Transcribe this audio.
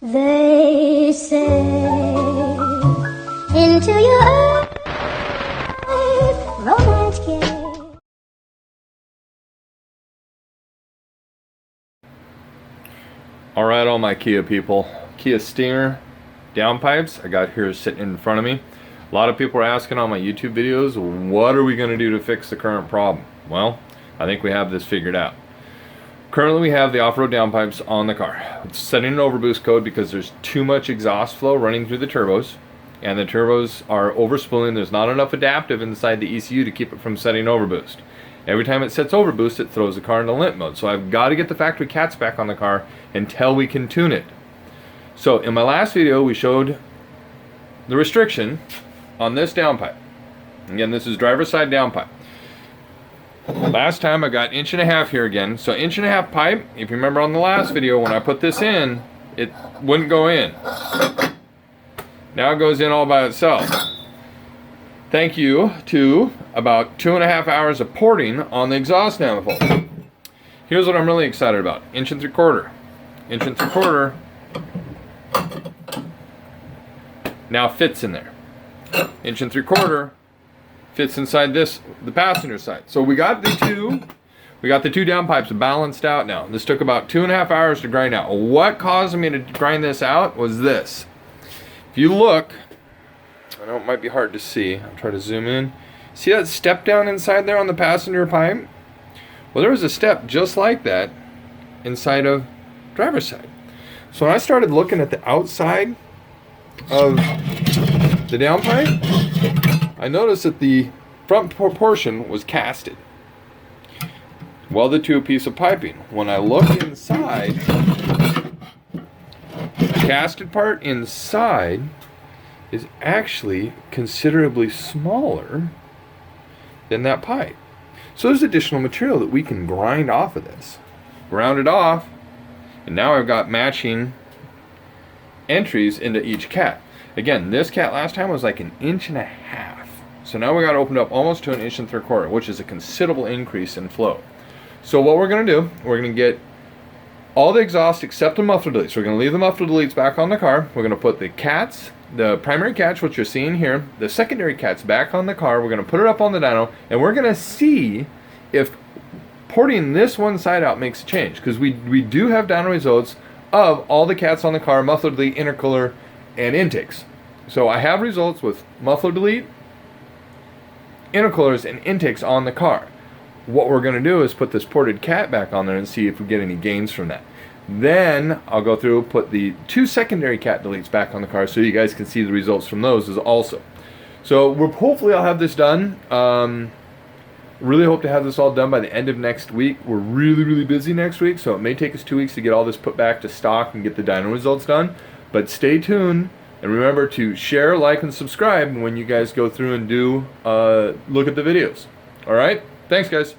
They say into your eyes, romance came. All right, all my Kia people. Kia Stinger downpipes I got here sitting in front of me. A lot of people are asking on my YouTube videos, what are we going to do to fix the current problem? Well, I think we have this figured out. Currently we have the off-road downpipes on the car. It's setting an overboost code because there's too much exhaust flow running through the turbos, and the turbos are overspooling. There's not enough adaptive inside the ECU to keep it from setting overboost. Every time it sets overboost, it throws the car into limp mode. So I've got to get the factory cats back on the car until we can tune it. So in my last video, we showed the restriction on this downpipe. Again, this is driver's side downpipe. Last time I got 1.5 inches here again. So 1.5 inch pipe, if you remember on the last video, when I put this in, it wouldn't go in. Now it goes in all by itself. Thank you to about 2.5 hours of porting on the exhaust manifold. Here's what I'm really excited about. 1.75 inch. 1.75 inch now fits in there. 1.75 inch fits inside this, the passenger side. So we got the two downpipes balanced out now. This took about 2.5 hours to grind out. What caused me to grind this out was this. If you look, I know it might be hard to see. I'll try to zoom in. See that step down inside there on the passenger pipe? Well, there was a step just like that inside of driver's side. So when I started looking at the outside of the downpipe, I noticed that the front portion was casted, welded to a piece of piping. When I look inside, the casted part inside is actually considerably smaller than that pipe. So there's additional material that we can grind off of this. Ground it off, and now I've got matching entries into each cat. Again, this cat last time was like 1.5 inches. So now we got opened up almost to 1.75 inches, which is a considerable increase in flow. So what we're going to do, we're going to get all the exhaust except the muffler deletes. We're going to leave the muffler deletes back on the car. We're going to put the cats, the primary catch, which you're seeing here, the secondary cats back on the car. We're going to put it up on the dyno, and we're going to see if porting this one side out makes a change. Because we do have dyno results of all the cats on the car, muffler delete, intercooler, and intakes. So I have results with muffler delete, intercoolers, and intakes on the car. What we're going to do is put this ported cat back on there and see if we get any gains from that. Then I'll go through, put the 2 secondary cat deletes back on the car so you guys can see the results from those as also. So hopefully I'll have this done. Really hope to have this all done by the end of next week. We're really busy next week, so it may take us 2 weeks to get all this put back to stock and get the dyno results done. But stay tuned. And remember to share, like, and subscribe when you guys go through and do look at the videos. All right? Thanks, guys.